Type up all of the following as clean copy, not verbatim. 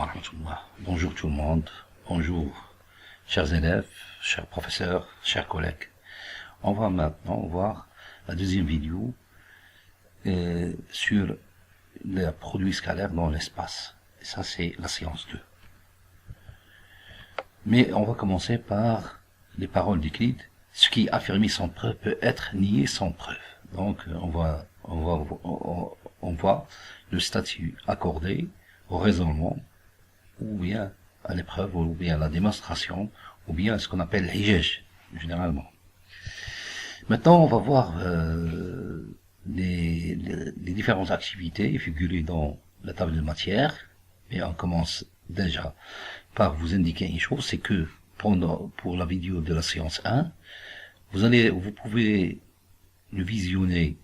wa rahmatullah. Bonjour tout le monde. Bonjour, chers élèves, chers professeurs, chers collègues. On va maintenant voir la deuxième vidéo sur les produits scalaires dans l'espace. Et ça, c'est la séance 2. Mais on va commencer par les paroles d'Euclide. Ce qui est affirmé sans preuve peut être nié sans preuve. Donc, on voit le statut accordé au raisonnement, ou bien à l'épreuve, ou bien à la démonstration, ou bien à ce qu'on appelle l'hijaj, généralement. Maintenant, on va voir les différentes activités figurées dans la table de matière. Et on commence déjà par vous indiquer une chose, c'est que pour la vidéo de la séance 1, vous pouvez visionner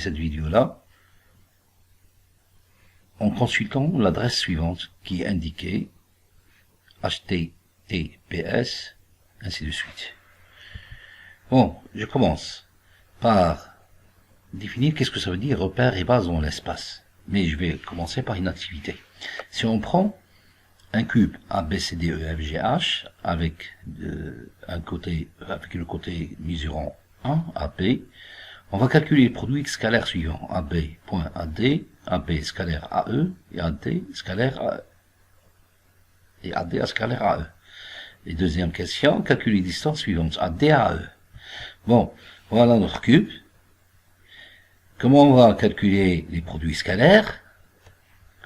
cette vidéo-là en consultant l'adresse suivante qui est indiquée, https, ainsi de suite. Bon, je commence par définir qu'est-ce que ça veut dire repère et base dans l'espace. Mais je vais commencer par une activité. Si on prend un cube ABCDEFGH avec le côté mesurant 1, AB, on va calculer les produits scalaires suivants, AB.AD, AB scalaire AE et AD scalaire AE. Et AD à scalaire AE. Et deuxième question, calculer les distances suivantes, AD à AE. Bon, voilà notre cube. Comment on va calculer les produits scalaires?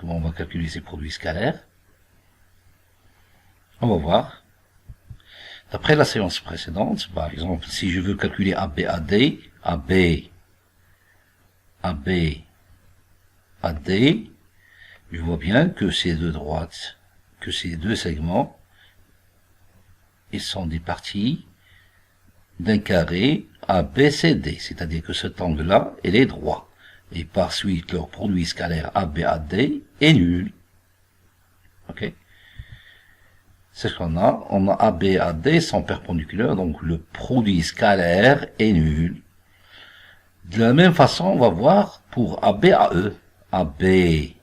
Comment on va calculer ces produits scalaires? On va voir. D'après la séance précédente, par exemple, si je veux calculer ABAD, je vois bien que ces deux droites, que ces deux segments, ils sont des parties d'un carré ABCD, c'est-à-dire que cet angle-là, il est droit. Et par suite, leur produit scalaire ABAD est nul. Ok? C'est ce qu'on a. On a ABAD sont perpendiculaires, donc le produit scalaire est nul. De la même façon, on va voir pour ABAE. AB et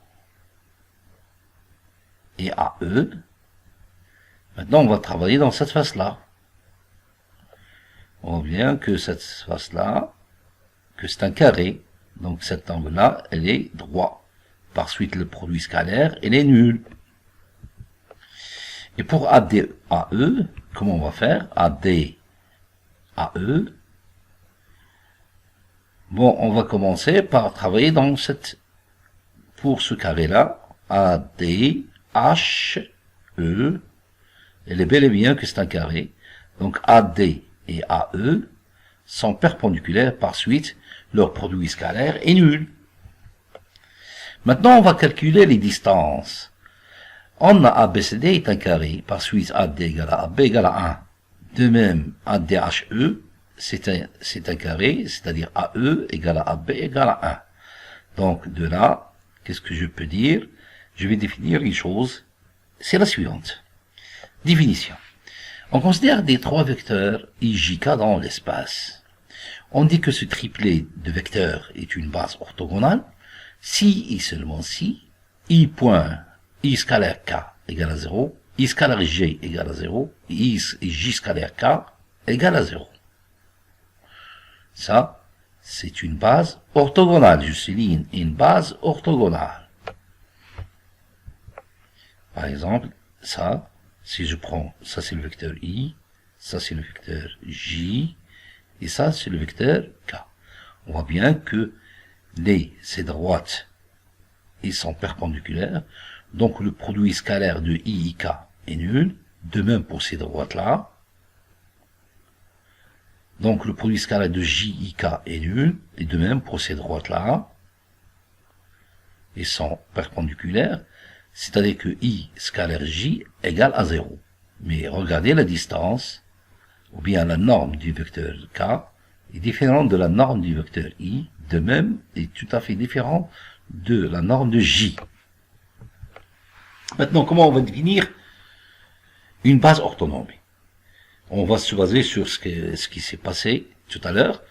AE. Maintenant, on va travailler dans cette face-là. On voit bien que cette face-là, que c'est un carré. Donc cet angle-là, elle est droit. Par suite, le produit scalaire, il est nul. Et pour ADAE, comment on va faire? ADAE. Bon, on va commencer par travailler dans pour ce carré-là, ADHE, elle est bel et bien que c'est un carré. Donc AD et AE sont perpendiculaires, par suite, leur produit scalaire est nul. Maintenant, on va calculer les distances. On a ABCD est un carré, par suite AD égale à AB égale à 1. De même, ADHE, c'est un carré, c'est-à-dire AE égale à AB égale à 1. Donc, de là, qu'est-ce que je peux dire? Je vais définir une chose, c'est la suivante. Définition. On considère des trois vecteurs IJK dans l'espace. On dit que ce triplet de vecteurs est une base orthogonale si et seulement si I point I scalaire K égale à 0, I scalaire G égale à 0, et J scalaire K égale à 0. Ça, c'est une base orthogonale. Je souligne une base orthogonale. Par exemple, ça, si je prends, ça c'est le vecteur I, ça c'est le vecteur J, et ça c'est le vecteur K. On voit bien que ces droites, ils sont perpendiculaires, donc le produit scalaire de I et K est nul, de même pour ces droites-là. Donc le produit scalaire de J et K est nul, et de même pour ces droites-là. Ils sont perpendiculaires, c'est-à-dire que I scalaire J égale à 0. Mais regardez la distance, ou bien la norme du vecteur K, est différente de la norme du vecteur I, de même est tout à fait différent de la norme de J. Maintenant, comment on va définir une base orthonormée? On va se baser sur ce qui s'est passé tout à l'heure.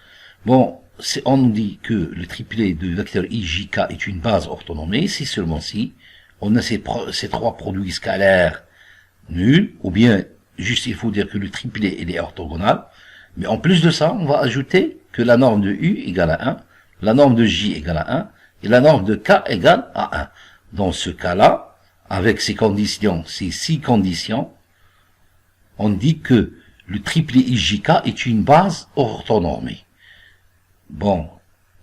Bon, on nous dit que le triplet de vecteur IJK est une base orthonormée si seulement si on a ces trois produits scalaires nuls, ou bien juste il faut dire que le triplet il est orthogonal, mais en plus de ça, on va ajouter que la norme de U égale à 1, la norme de J égale à 1, et la norme de K égale à 1. Dans ce cas-là, avec ces conditions, ces 6 conditions, on dit que le triplet IJK est une base orthonormée. Bon,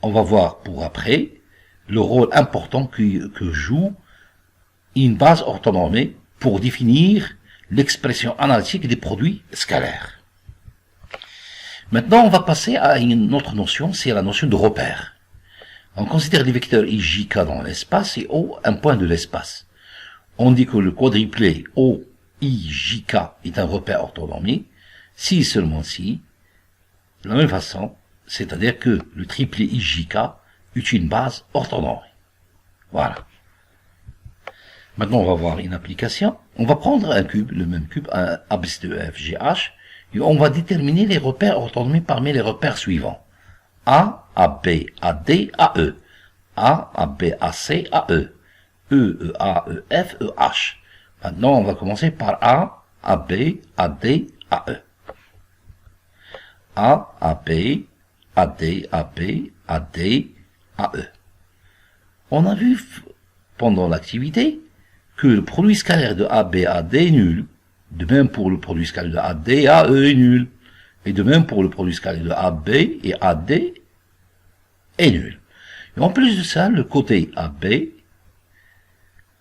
on va voir pour après le rôle important que joue une base orthonormée pour définir l'expression analytique des produits scalaires. Maintenant, on va passer à une autre notion, c'est la notion de repère. On considère les vecteurs IJK dans l'espace et O un point de l'espace. On dit que le quadruplet OIJK est un repère orthonormé, si seulement si, de la même façon, c'est-à-dire que le triplet IJK est une base orthonormée. Voilà. Maintenant, on va voir une application. On va prendre un cube, le même cube, un ABCDEFGH, et on va déterminer les repères orthonormés parmi les repères suivants. A, AB, AD, AE. A, AB, AC, AE. E, EA, EF, EH. Maintenant, on va commencer par A, AB, AD, AE. A, AB, AD, AB, AD, AE. On a vu pendant l'activité que le produit scalaire de AB, AD est nul. De même pour le produit scalaire de AD, AE est nul. Et de même pour le produit scalaire de AB et AD est nul. Et en plus de ça, le côté AB,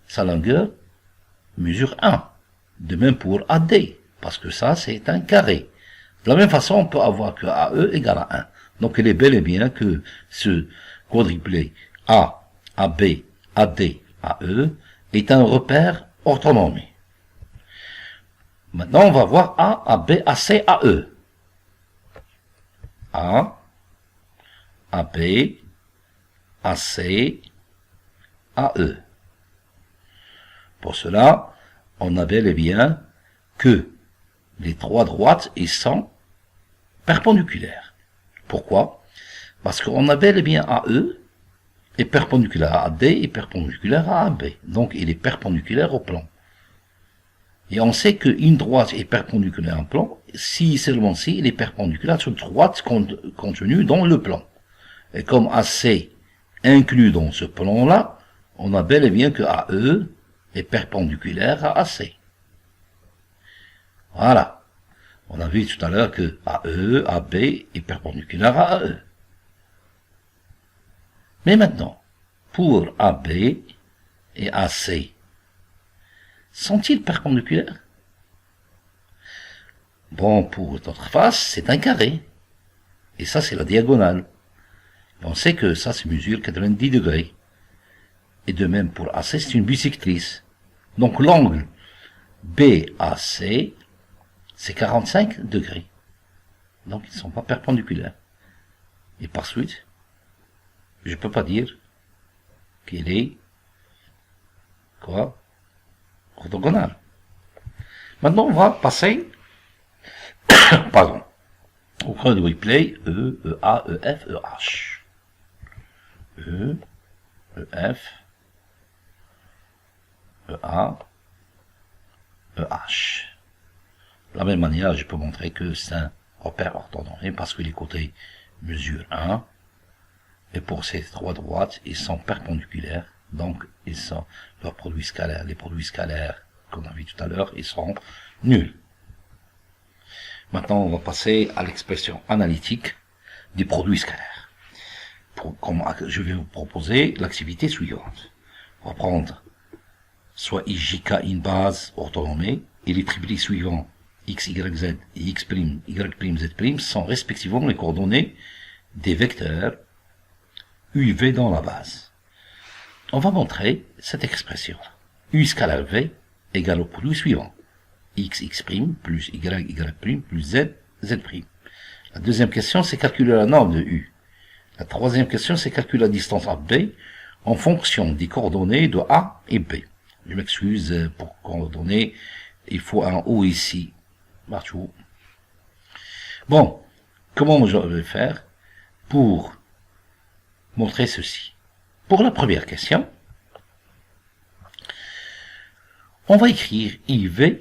sa longueur mesure 1. De même pour AD, parce que ça, c'est un carré. De la même façon, on peut avoir que AE égale à 1. Donc, il est bel et bien que ce quadruplet A, AB, AD, AE est un repère orthonormé. Maintenant, on va voir A, AB, AC, AE. A, AB, AC, AE. Pour cela, on a bel et bien que les trois droites ils sont perpendiculaires. Pourquoi? Parce qu'on a bel et bien AE est perpendiculaire à AD et perpendiculaire à AB. Donc, il est perpendiculaire au plan. Et on sait qu'une droite est perpendiculaire à un plan si seulement si il est perpendiculaire sur une droite contenue dans le plan. Et comme AC inclus dans ce plan-là, on a bel et bien que AE est perpendiculaire à AC. Voilà. On a vu tout à l'heure que AE, AB est perpendiculaire à AE. Mais maintenant, pour AB et AC, sont-ils perpendiculaires? Bon, pour notre face, c'est un carré. Et ça, c'est la diagonale. On sait que ça, se mesure 90 degrés. Et de même pour AC, c'est une bisectrice. Donc l'angle BAC, c'est 45 degrés. Donc ils ne sont pas perpendiculaires. Et par suite, je ne peux pas dire qu'il est quoi? Orthogonal. Maintenant, on va passer pardon, au quadruplet E, EA, EF, EH. E, EF, EA, EH. De la même manière, je peux montrer que c'est un repère orthonormé parce que les côtés mesurent 1. Et pour ces trois droites, ils sont perpendiculaires. Donc, ils sont leurs produits scalaires. Les produits scalaires qu'on a vu tout à l'heure, ils seront nuls. Maintenant, on va passer à l'expression analytique des produits scalaires. Je vais vous proposer l'activité suivante. On va prendre soit IJK une base orthonormée et les triplets suivants x, y, z et x', y', z' sont respectivement les coordonnées des vecteurs U et V dans la base. On va montrer cette expression. U scalaire V égale au produit suivant. X, x' plus y, y' plus z, z'. La deuxième question, c'est calculer la norme de U. La troisième question, c'est calculer la distance AB en fonction des coordonnées de A et B. Je m'excuse pour coordonnées, il faut un O ici. Partout. Bon, comment je vais faire pour montrer ceci? Pour la première question, On va écrire IV,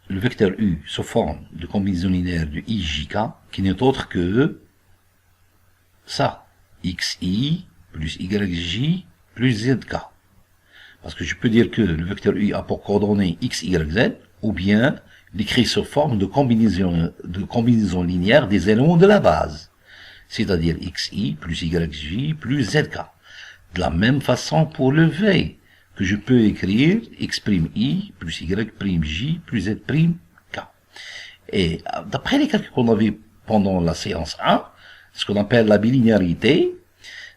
le vecteur U sous forme de combinaison linéaire de IJK, qui n'est autre que ça, XI plus YJ plus ZK. Parce que je peux dire que le vecteur U a pour coordonnées X, Y, Z, ou bien l'écrire sous forme de combinaison linéaire des éléments de la base, c'est-à-dire XI plus YJ plus ZK. De la même façon pour le V, que je peux écrire X'I plus Y'J plus Z'K. Et d'après les calculs qu'on avait pendant la séance 1, ce qu'on appelle la bilinéarité,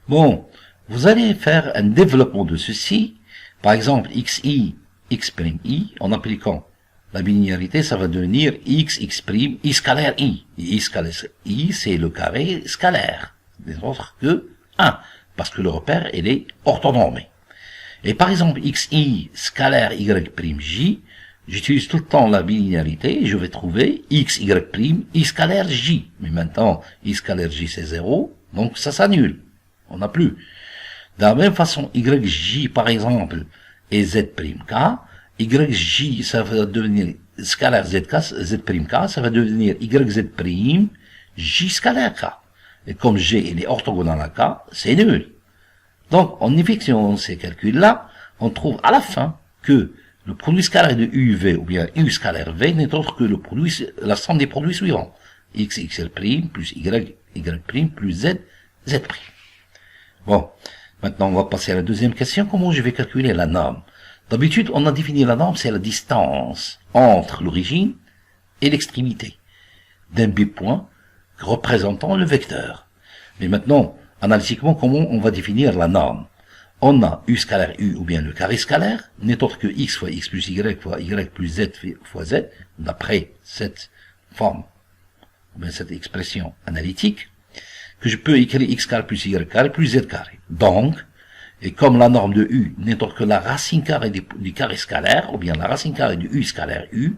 bon, vous allez faire un développement de ceci. Par exemple, Xi, X'I, en appliquant la bilinéarité, ça va devenir X, X', I scalaire I. Et I scalaire I, c'est le carré scalaire, des autres que 1, parce que le repère, il est orthonormé. Et par exemple, Xi scalaire Y'J, j'utilise tout le temps la bilinéarité et je vais trouver X, Y', I scalaire J. Mais maintenant, I scalaire J, c'est 0, donc ça s'annule. On n'a plus. De la même façon, YJ, par exemple, et Z'K, YJ, ça va devenir scalaire Z'K, Z'K, ça va devenir YZ', J scalaire K. Et comme G, il est orthogonal à K, c'est nul. Donc, en effectuant ces calculs-là, on trouve à la fin que le produit scalaire de UV ou bien U scalaire V n'est autre que le produit, la somme des produits suivants. X, XL', plus Y, Y', plus Z, Z'. Bon. Maintenant, on va passer à la deuxième question. Comment je vais calculer la norme? D'habitude, on a défini la norme, c'est la distance entre l'origine et l'extrémité d'un B-point représentant le vecteur. Mais maintenant, analytiquement, comment on va définir la norme? On a U scalaire U ou bien le carré scalaire, n'est autre que X fois X plus Y fois Y plus Z fois Z, d'après cette forme, ou bien cette expression analytique, que je peux écrire X carré plus Y carré plus Z carré. Donc, et comme la norme de U n'est autre que la racine carrée du carré scalaire, ou bien la racine carrée du U scalaire U,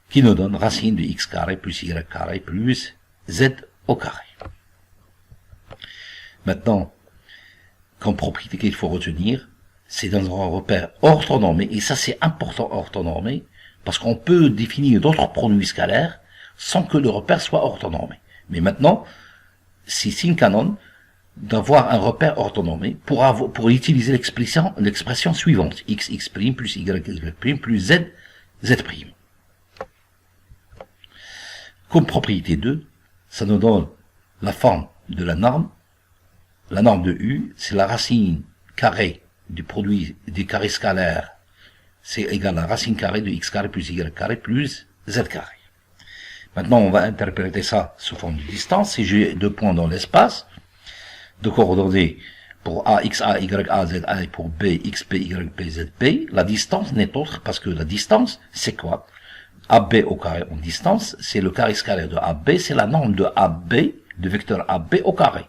qui nous donne racine de X carré plus Y carré plus Z au carré. Maintenant, comme propriété qu'il faut retenir, c'est dans un repère orthonormé, et ça c'est important orthonormé, parce qu'on peut définir d'autres produits scalaires sans que le repère soit orthonormé. Mais maintenant, c'est signe canon d'avoir un repère orthonormé pour utiliser l'expression suivante. X plus Y plus Z, Z'. Comme propriété 2, ça nous donne la forme de la norme. La norme de U, c'est la racine carrée du produit des carrés scalaires. C'est égal à la racine carrée de X carré plus Y carré plus Z carré. Maintenant, on va interpréter ça sous forme de distance. Si j'ai deux points dans l'espace, de coordonnées pour A, X, A, Y, A, Z, A, et pour B, X, P, Y, P, Z, P, la distance n'est autre parce que la distance, c'est quoi? AB au carré en distance, c'est le carré scalaire de AB, c'est la norme de AB, de vecteur AB au carré,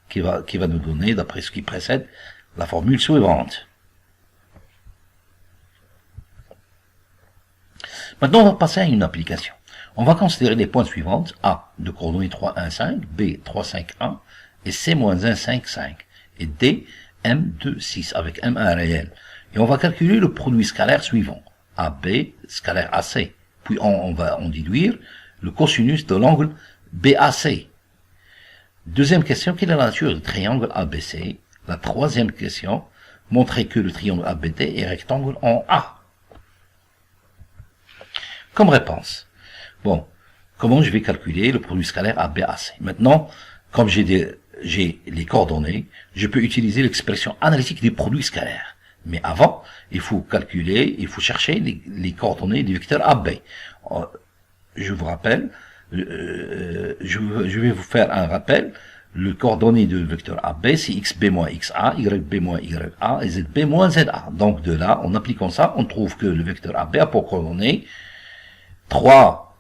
qui va nous donner, d'après ce qui précède, la formule suivante. Maintenant, on va passer à une application. On va considérer les points suivants, A, de coordonnées 3, 1, 5, B, 3, 5, 1, et C, moins 1, 5, 5, et D, M, 2, 6, avec M1 réel. Et on va calculer le produit scalaire suivant, AB, scalaire AC. Puis on va en déduire le cosinus de l'angle BAC. Deuxième question, quelle est la nature du triangle ABC? La troisième question, montrer que le triangle ABD est rectangle en A. Comme réponse. Bon, comment je vais calculer le produit scalaire ABAC? Maintenant, comme j'ai les coordonnées, je peux utiliser l'expression analytique des produits scalaires. Mais avant, il faut calculer, il faut chercher les coordonnées du vecteur AB. Je vous rappelle, je vais vous faire un rappel. Le coordonnée du vecteur AB, c'est XB moins XA, YB moins YA et ZB moins ZA. Donc de là, en appliquant ça, on trouve que le vecteur AB a pour coordonnées 3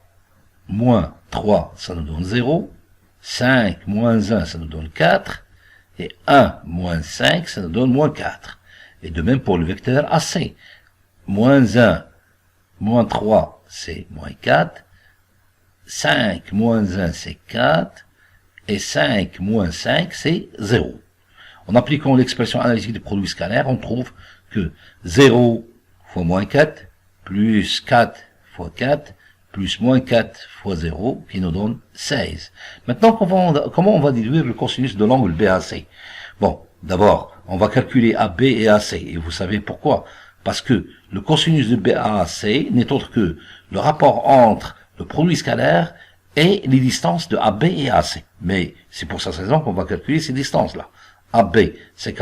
moins 3, ça nous donne 0. 5 moins 1, ça nous donne 4. Et 1 moins 5, ça nous donne moins 4. Et de même pour le vecteur AC. Moins 1, moins 3, c'est moins 4. 5 moins 1, c'est 4. Et 5 moins 5, c'est 0. En appliquant l'expression analytique du produit scalaire, on trouve que 0 fois moins 4, plus 4 fois 4, plus moins 4 fois 0, qui nous donne 16. Maintenant, comment on va déduire le cosinus de l'angle BAC? Bon, d'abord, on va calculer AB et AC, et vous savez pourquoi? Parce que le cosinus de BAC n'est autre que le rapport entre le produit scalaire et les distances de AB et AC. Mais c'est pour cette raison qu'on va calculer ces distances-là. AB, c'est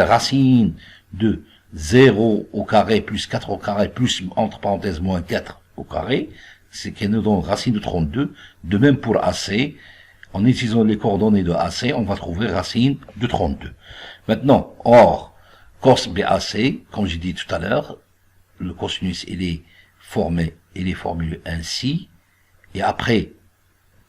racine de 0 au carré plus 4 au carré plus, entre parenthèses, moins 4 au carré, c'est qui nous donne racine de 32. De même pour AC, en utilisant les coordonnées de AC, on va trouver racine de 32. Maintenant, or, cos BAC, comme j'ai dit tout à l'heure, le cosinus, il est formulé ainsi, et après,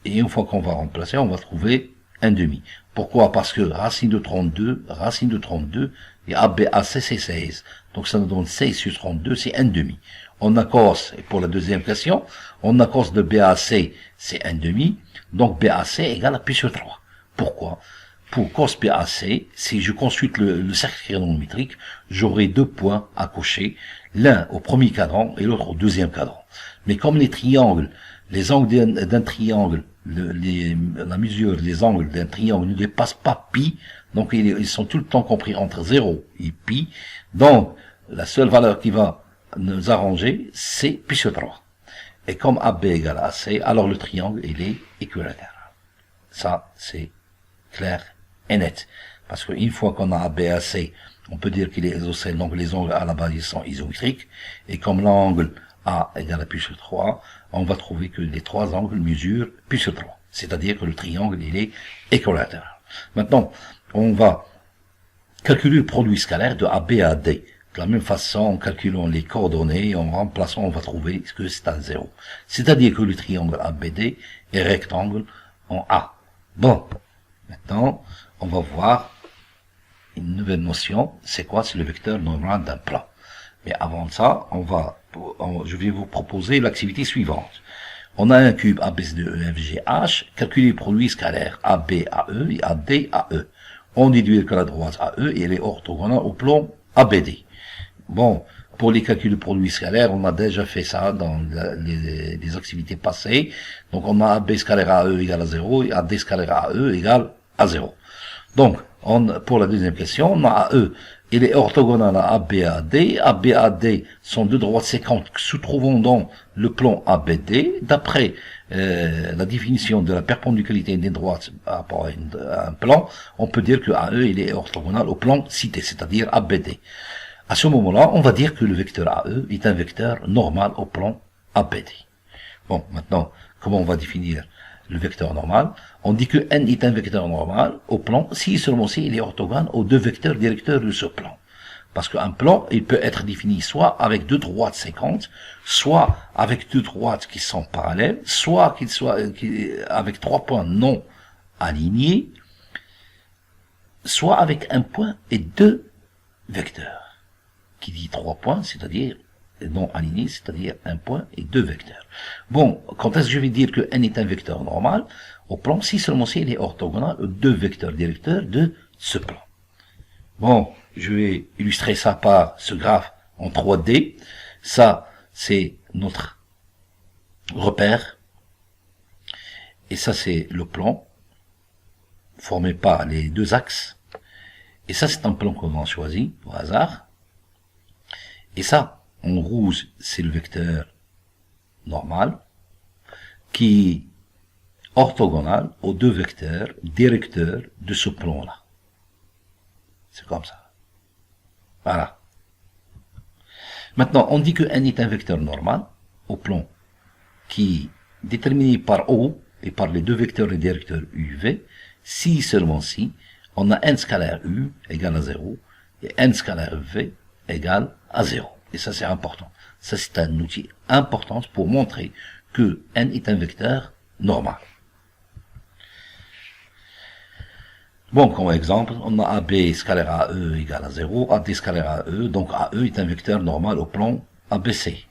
et une fois qu'on va remplacer, on va trouver 1,5. Pourquoi? Parce que racine de 32, et ABAC c'est 16. Donc ça nous donne 16 sur 32, c'est 1,5. On a cos, et pour la deuxième question, on a cos de BAC, c'est 1,5. Donc BAC égale à pi sur 3. Pourquoi? Pour cos BAC, si je consulte le cercle trigonométrique, j'aurai deux points à cocher, l'un au premier cadran et l'autre au deuxième cadran. Mais comme les triangles, les angles d'un triangle, la mesure des angles d'un triangle ne dépasse pas pi, donc ils sont tout le temps compris entre 0 et pi, donc la seule valeur qui va nous arranger, c'est pi sur 3. Et comme AB égale AC, alors le triangle, il est équilatéral. Ça, c'est clair et net. Parce qu'une fois qu'on a ABAC, on peut dire qu'il est isocèle, donc les angles à la base, ils sont isométriques. Et comme l'angle A égale à pi sur 3, on va trouver que les trois angles mesurent pi sur 3. C'est-à-dire que le triangle, il est équilatéral. Maintenant, on va calculer le produit scalaire de AB à D. De la même façon, en calculant les coordonnées, en remplaçant, on va trouver que c'est à 0. C'est-à-dire que le triangle ABD est rectangle en A. Bon, maintenant, on va voir une nouvelle notion. C'est quoi? C'est le vecteur normal d'un plan. Mais avant ça, je vais vous proposer l'activité suivante. On a un cube ABCDEFGH, calculer le produit scalaire AB à E et AD à E. On déduit que la droite AE et elle est orthogonale au plan ABD. Bon, pour les calculs de produits scalaires, on a déjà fait ça dans les activités passées. Donc, on a AB scalaire AE égale à 0 et AD scalaire AE égale à 0. Donc, pour la deuxième question, on a AE, il est orthogonal à ABAD. ABAD sont deux droites séquentes que se trouvent dans le plan ABD. D'après la définition de la perpendicularitité des droites par rapport à un plan, on peut dire que AE, il est orthogonal au plan cité, c'est-à-dire ABD. À ce moment-là, on va dire que le vecteur AE est un vecteur normal au plan ABD. Bon, maintenant, comment on va définir le vecteur normal? On dit que n est un vecteur normal au plan si seulement si il est orthogonal aux deux vecteurs directeurs de ce plan. Parce qu'un plan, il peut être défini soit avec deux droites séquentes, soit avec deux droites qui sont parallèles, soit avec trois points non alignés, soit avec un point et deux vecteurs. Qui dit 3 points, c'est-à-dire non alignés, c'est-à-dire un point et deux vecteurs. Bon, quand est-ce que je vais dire que n est un vecteur normal au plan si seulement si il est orthogonal aux deux vecteurs directeurs de ce plan. Bon, je vais illustrer ça par ce graphe en 3D. Ça, c'est notre repère. Et ça, c'est le plan formé par les deux axes. Et ça, c'est un plan qu'on a choisi au hasard. Et ça, en rouge, c'est le vecteur normal qui est orthogonal aux deux vecteurs directeurs de ce plan-là. C'est comme ça. Voilà. Maintenant, on dit que n est un vecteur normal au plan qui est déterminé par O et par les deux vecteurs et directeurs UV, si seulement si on a n scalaire U égale à 0 et n scalaire V égale à 0. Et ça, c'est important. Ça, c'est un outil important pour montrer que n est un vecteur normal. Bon, comme exemple, on a AB scalaire AE égale à 0, AD scalaire AE, donc AE est un vecteur normal au plan ABC.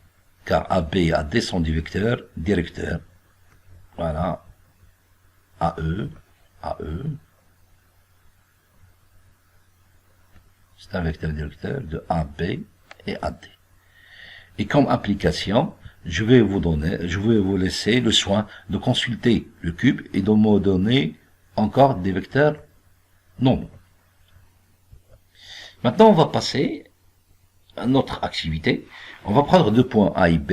Car AB et AD sont des vecteurs directeurs. Voilà. AE, C'est un vecteur directeur de AB et AD. Et comme application, je vais vous laisser le soin de consulter le cube et de me donner encore des vecteurs non. Maintenant, on va passer à notre activité. On va prendre deux points A et B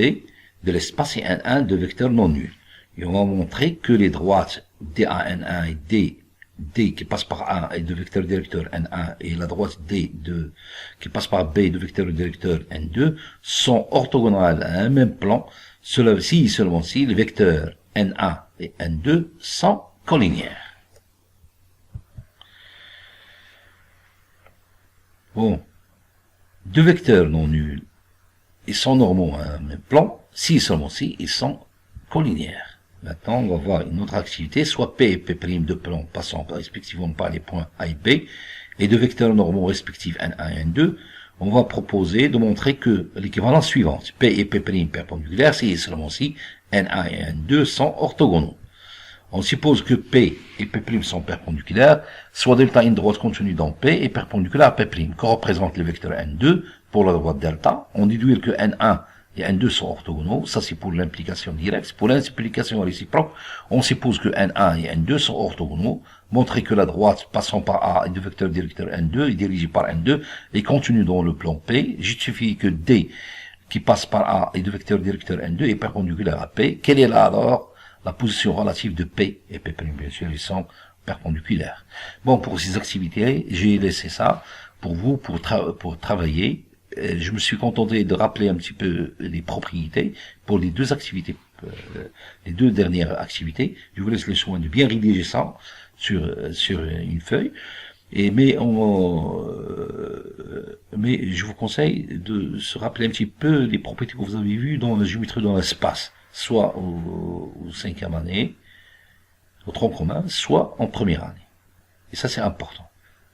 de l'espace N1 de vecteurs non nuls. Et on va montrer que les droites DAN1 et D qui passe par A et de vecteur directeur N1 et la droite qui passe par B de vecteur directeur N2 sont orthogonales à un même plan, si seulement si les vecteurs N1 et N2 sont collinéaires. Bon, deux vecteurs non nuls, ils sont normaux à un même plan, si seulement si ils sont collinéaires. Maintenant, on va voir une autre activité, soit P et P' de plans passant respectivement par les points A et B, et de vecteurs normaux respectifs N1 et N2, on va proposer de montrer que l'équivalence suivante, P et P' perpendiculaires, si et seulement si N1 et N2 sont orthogonaux. On suppose que P et P' sont perpendiculaires, soit delta une droite contenue dans P est perpendiculaire à P', que représente le vecteur N2 pour la droite delta. On déduit que N1 et N2 sont orthogonaux, ça c'est pour l'implication directe. Pour l'implication réciproque, on suppose que N1 et N2 sont orthogonaux, montrer que la droite passant par A et de vecteur directeur N2 est dirigée par N2 et contenue dans le plan P, justifie que D qui passe par A et de vecteur directeur N2 est perpendiculaire à P. Quelle est là alors la position relative de P et P', bien sûr, ils sont perpendiculaires. Bon, pour ces activités, j'ai laissé ça pour vous, pour travailler. Je me suis contenté de rappeler un petit peu les propriétés pour les deux activités, les deux dernières activités. Je vous laisse le soin de bien rédiger ça sur une feuille. Mais je vous conseille de se rappeler un petit peu les propriétés que vous avez vues dans la géométrie dans l'espace, soit au 5e année, au tronc commun, soit en première année. Et ça, c'est important.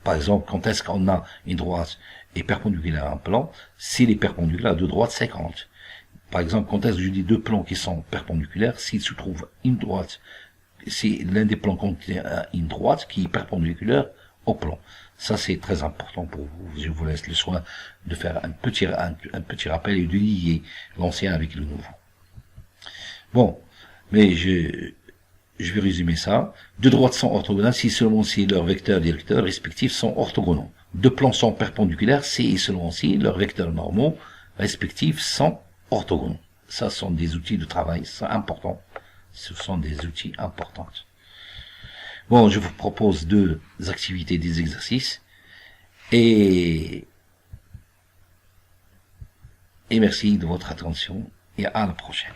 Par exemple, quand est-ce qu'on a une droite est perpendiculaire à un plan, s'il est perpendiculaire à deux droites 50. Par exemple, quand est-ce que je dis deux plans qui sont perpendiculaires, s'il se trouve une droite, si l'un des plans contient une droite qui est perpendiculaire au plan. Ça, c'est très important pour vous. Je vous laisse le soin de faire un petit rappel et de lier l'ancien avec le nouveau. Bon, mais je vais résumer ça. Deux droites sont orthogonales si seulement si leurs vecteurs directeurs respectifs sont orthogonaux. Deux plans sont perpendiculaires si et seulement si leurs vecteurs normaux respectifs sont orthogonaux. Ça sont des outils de travail, c'est important. Ce sont des outils importants. Bon, je vous propose deux activités, des exercices. Et merci de votre attention et à la prochaine.